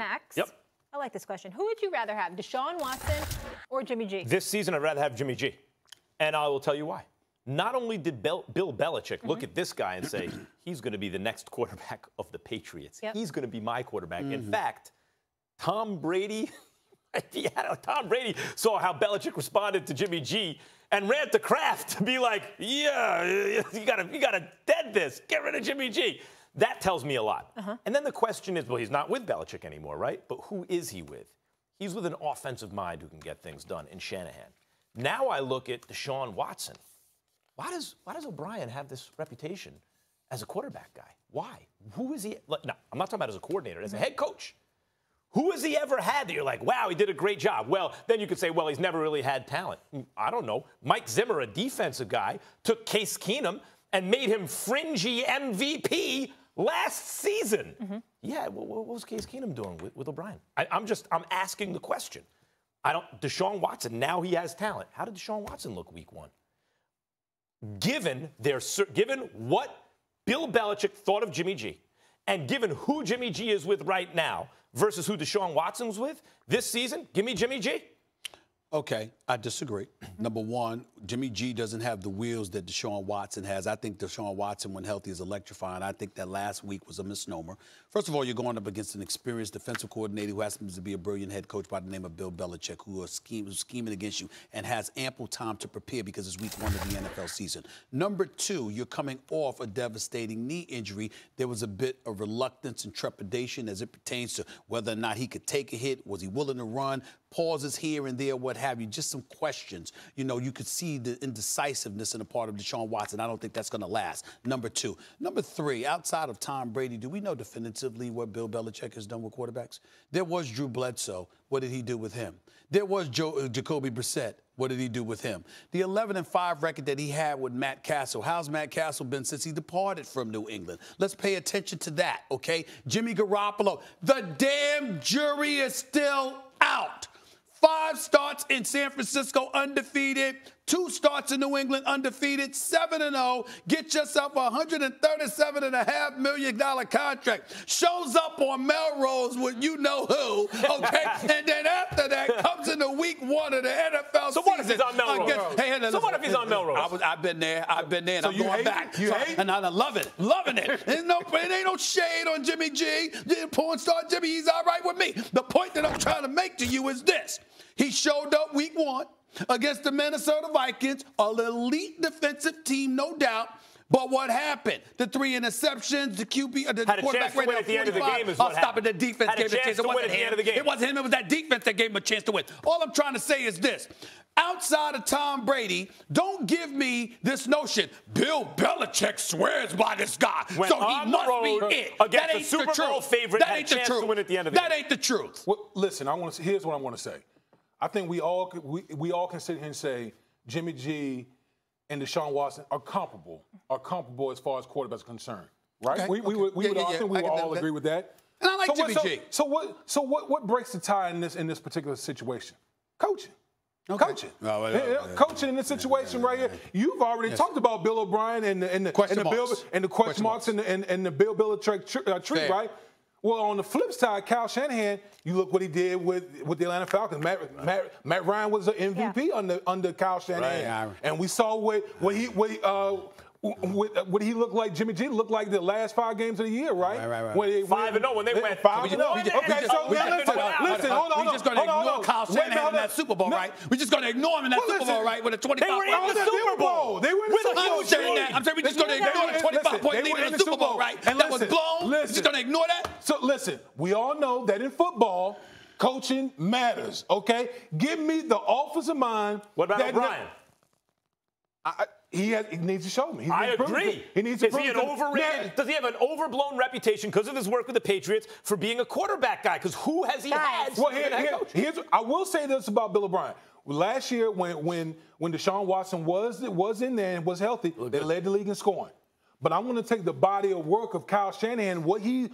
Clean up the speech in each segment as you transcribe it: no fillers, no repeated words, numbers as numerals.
Max. Yep. I like this question. Who would you rather have, Deshaun Watson or Jimmy G? This season, I'd rather have Jimmy G. And I will tell you why. Not only did Bill Belichick look at this guy and say, he's going to be the next quarterback of the Patriots. Yep. He's going to be my quarterback. In fact, Tom Brady saw how Belichick responded to Jimmy G and ran to Kraft to be like, yeah, you gotta dead this. Get rid of Jimmy G. That tells me a lot. And then the question is, well, he's not with Belichick anymore, right? But who is he with? He's with an offensive mind who can get things done in Shanahan. Now I look at Deshaun Watson. Why does O'Brien have this reputation as a quarterback guy? Why? Who is he? No, I'm not talking about as a coordinator, as a head coach. Who has he ever had that you're like, wow, he did a great job? Well, then you could say, well, he's never really had talent. I don't know. Mike Zimmer, a defensive guy, took Case Keenum and made him fringy MVP last season. Yeah, what was Case Keenum doing with O'Brien? I'm asking the question. Deshaun Watson, now he has talent. How did Deshaun Watson look week one? Given what Bill Belichick thought of Jimmy G, and given who Jimmy G is with right now versus who Deshaun Watson's with this season, give me Jimmy G. Okay, I disagree. Number one, Jimmy G doesn't have the wheels that Deshaun Watson has. I think Deshaun Watson, when healthy, is electrifying. I think that last week was a misnomer. First of all, you're going up against an experienced defensive coordinator who happens to be a brilliant head coach by the name of Bill Belichick, who's scheming against you and has ample time to prepare because it's week one of the NFL season. Number two, you're coming off a devastating knee injury. There was a bit of reluctance and trepidation as it pertains to whether or not he could take a hit. Was he willing to run? Pauses here and there, what have you, just some questions. You know, you could see the indecisiveness in the part of Deshaun Watson. I don't think that's going to last. Number two. Number three, outside of Tom Brady, do we know definitively what Bill Belichick has done with quarterbacks? There was Drew Bledsoe. What did he do with him? There was Jacoby Brissett. What did he do with him? The 11-5 record that he had with Matt Castle. How's Matt Castle been since he departed from New England? Let's pay attention to that, okay? Jimmy Garoppolo. The damn jury is still out. 5 starts in San Francisco, undefeated. 2 starts in New England, undefeated. 7-0. Get yourself a $137.5 million contract. Shows up on Melrose with you know who, okay? And then after that comes into week 1 of the NFL season. So what if he's on Melrose? So what if he's on Melrose? I've been there, and so I'm going back. And I love it, loving it. It ain't no shade on Jimmy G. Porn star Jimmy, he's all right with me. The point that I'm trying to make to you is this. He showed up week 1 against the Minnesota Vikings, an elite defensive team, no doubt. But what happened? The 3 interceptions, the QB, the quarterback rating of 45. I'll stop it. The defense gave him a chance to win. It wasn't him. It was that defense that gave him a chance to win. All I'm trying to say is this. Outside of Tom Brady, don't give me this notion. Bill Belichick swears by this guy, so he must be it. Against the Super Bowl favorite, had a chance to win at the end of the game. That ain't the truth. Well, listen, here's what I want to say. I think we all can sit here and say Jimmy G and Deshaun Watson are comparable as far as quarterbacks are concerned, right? Okay. We would all agree with that. And I like Jimmy G. So what breaks the tie in this particular situation? Coaching. Okay. Coaching. Coaching in this situation right here. You've already talked about Bill O'Brien and the question marks and the Bill Belichick tree, right? Well, on the flip side, Kyle Shanahan, you look what he did with the Atlanta Falcons. Matt Ryan was an MVP under Kyle Shanahan, right. And we saw what he looked like. Jimmy G looked like the last 5 games of the year, right? Right. 5-0 when they went 5-0. Okay, so listen, hold on. We're just going to ignore Kyle Shanahan in that Super Bowl, right? We're just going to ignore him in that Super Bowl, right? With a 25. They were in the Super Bowl. They were in the Super Bowl. I'm saying we're just going to ignore the 25-point lead in the Super Bowl, right? That was blown. We're just going to ignore that. So listen, we all know that in football, coaching matters. Okay, give me the offensive mind. What about O'Brien? He needs to show me. I agree. He needs to Is he an overrated? Does he have an overblown reputation because of his work with the Patriots for being a quarterback guy? Because who has he had? Well, I will say this about Bill O'Brien. Last year, when Deshaun Watson was in there and was healthy, they led the league in scoring. But I'm going to take the body of work of Kyle Shanahan, what he's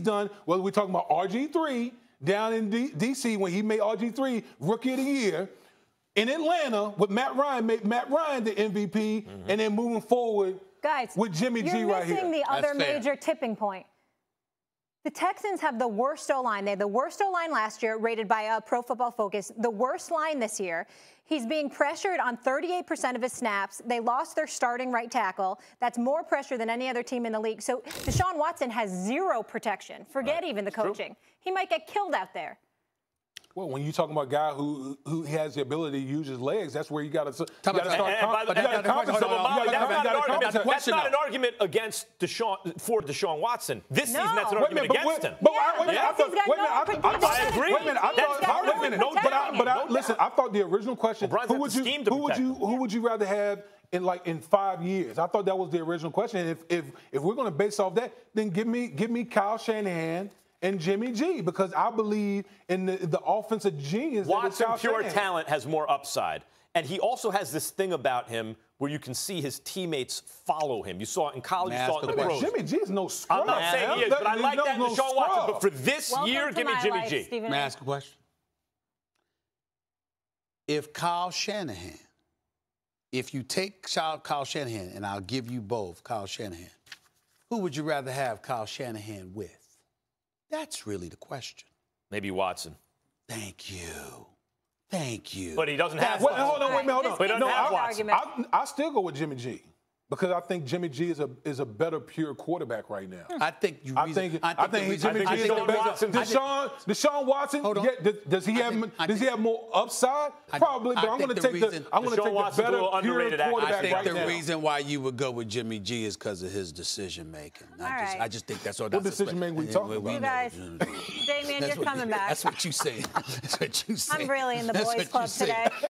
done, whether we're talking about RG3 down in D.C. when he made RG3 Rookie of the Year, in Atlanta with Matt Ryan, made Matt Ryan the MVP, and then moving forward with Jimmy G right here. You're missing the other major tipping point. The Texans have the worst O-line. They had the worst O-line last year, rated by Pro Football Focus. The worst line this year. He's being pressured on 38% of his snaps. They lost their starting right tackle. That's more pressure than any other team in the league. So Deshaun Watson has zero protection. Forget even the coaching. He might get killed out there. Well, when you're talking about a guy who has the ability to use his legs, that's where you got to start. That's not an argument against Deshaun Watson. This season, that's an argument against him. I agree. Listen, I thought the original question, who would you rather have in 5 years? I thought that was the original question. If we're going to base off that, then give me Kyle Shanahan and Jimmy G, because I believe in the offensive genius. Watson, pure talent, has more upside. And he also has this thing about him where you can see his teammates follow him. You saw it in college, you saw it in the pros. Jimmy G is no scrub. I'm not saying he is, but I like that in Deshaun Watson. But for this year, give me Jimmy G. May I ask a question? If Kyle Shanahan, if you take Kyle Shanahan, and I'll give you both Kyle Shanahan, who would you rather have Kyle Shanahan with? That's really the question. Maybe Watson. Thank you. Thank you. But he doesn't have Watson. Hold on, wait a minute, hold on. But he doesn't have Watson. I still go with Jimmy G, because I think Jimmy G is a better pure quarterback right now. I think Jimmy G is a better. Deshaun Watson. Does he have more upside? Probably, but I'm going to take the better pure quarterback. I think the reason why you would go with Jimmy G is because of his decision making. I just think that's all. What decision making we talking about? You guys, Damien, you're coming back. That's what you say. That's what you say. I'm really in the boys' club today.